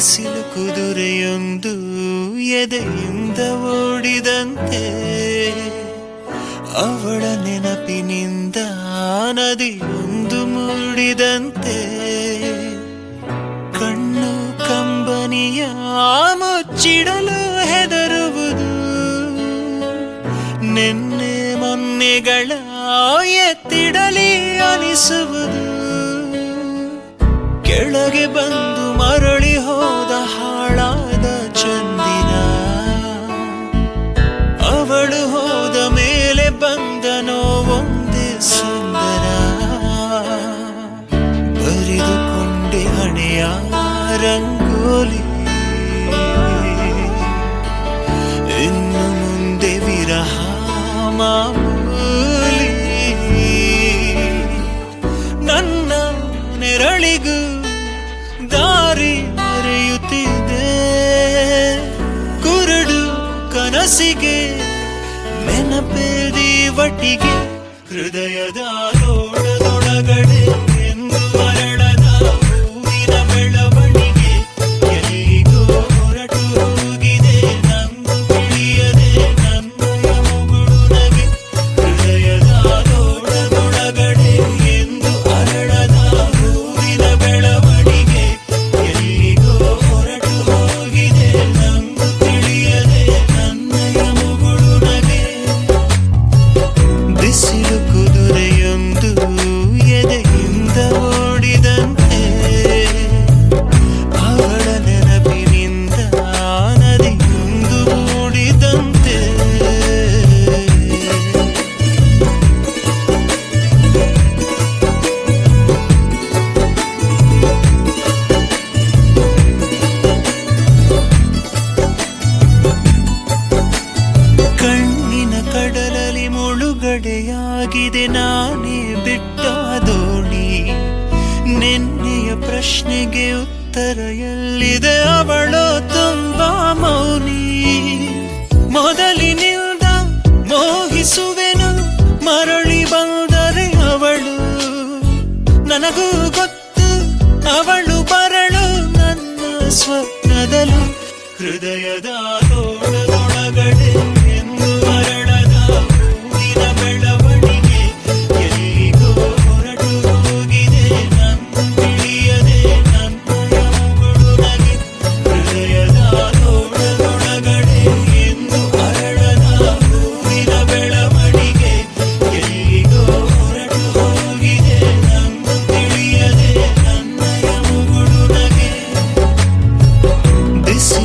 ಬಿಸಿಲು ಕುದುರೆಯೊಂದು ಎದೆಯಿಂದ ಓಡಿದಂತೆ, ಅವಳ ನೆನಪಿನಿಂದ ನದಿಯೊಂದು ಮೂಡಿದಂತೆ, ಕಣ್ಣು ಕಂಬನಿಯ ಮುಚ್ಚಿಡಲು ಹೆದರುವುದು, ನಿನ್ನೆ ಮೊನ್ನೆಗಳ ಎತ್ತಿಡಲಿ ಅನಿಸುವುದು, ಕೆಳಗೆ ಬಂದು ಮರಳಿ ಹೋದ ಹಾಳಾದ ಚಂದಿರ, ಅವಳು ಹೋದ ಮೇಲೆ ಬಂದನೋ ಒಂದೇ ಸುಂದರ, ಬರೆದುಕೊಂಡೆ ಹಣೆಯ ರಂಗೋಲಿ, ಇನ್ನು ಮುಂದೆ ವಿರಹ ಮಾಮೂಲಿ, ನನ್ನ ನೆರಳಿಗೂ ದಾರಿ ಮರೆಯುತ್ತಿದೆ, ಕುರುಡು ಕನಸಿಗೆ ನೆನಪೇದಿ ಒಟ್ಟಿಗೆ, ಹೃದಯದ ಲೋಡದೊಳಗಡೆ ಎಂದು ಮರಳದ ಹೂವಿನ ಬೆಳವಣಿಗೆ, ಎಲ್ಲಿಗೋ ಹೊರಟು ಹೋಗಿದೆ ನಂದು ತಿಳಿಯದೆ ನನ್ನಯ ಮುಗುಳು ನಗೆ, ಹೃದಯದ ಲೋಡದೊಳಗಡೆ ಎಂದು ಅರಳದ ಹೂವಿನ ಬೆಳವಣಿಗೆ, ಎಲ್ಲಿಗೋ ಹೊರಟು ಹೋಗಿದೆ ನಂದು ತಿಳಿಯದೆ ನನ್ನಯ ಮುಗುಳು ನಗೆ. ಬಿಸಿಲು ಕುದುರೆಯೊಂದು ಎದೆಯಿಂದ ಓಡಿದಂತೆ, ಅವಳ ನೆನಪಿನಿಂದ ನದಿಯೊಂದು ಮೂಡಿದಂತೆ. ಕಣ್ಣಿನ ಕಡಲಲ್ಲಿ ಮುಳುಗಡೆಯಾಗಿದೆ ನಾನೇ ಬಿಟ್ಟ ದೋಣಿ, ನಿನ್ನೆಯ ಪ್ರಶ್ನೆಗೆ ಉತ್ತರ ಎಲ್ಲಿದೆ, ಅವಳು ತುಂಬಾ ಮೌನಿ, ಮೊದಲಿನಿಂದ ಮೋಹಿಸುವೆನು ಮರಳಿ ಬಂದರೆ ಅವಳು, ನನಗೂ ಗೊತ್ತು ಅವಳು ಬರಳು ನನ್ನ ಸ್ವಪ್ನದಲು, ಹೃದಯದ ತೋಳದೊಳಗಡೆ ಎಂದು ಮರಳದ ಹೂವಿನ ಬೆಳವಣಿಗೆ, ಎಲ್ಲಿಗೋ ಹೊರಟು ಹೋಗಿದೆ ನನ್ನ ತಿಳಿಯದೆ ನನ್ನಯ ಮುಗುಳು ನಗೆ, ಹೃದಯದ ತೋಳದೊಳಗಡೆ ಎಂದು ಅರಳದ ಹೂವಿನ ಬೆಳವಣಿಗೆ, ಎಲ್ಲಿಗೋ ಹೊರಟು ಹೋಗಿದೆ ನನ್ನ ತಿಳಿಯದೆ ನನ್ನಯ ಮುಗುಳು ನಗೆ. ಬಿಸಿ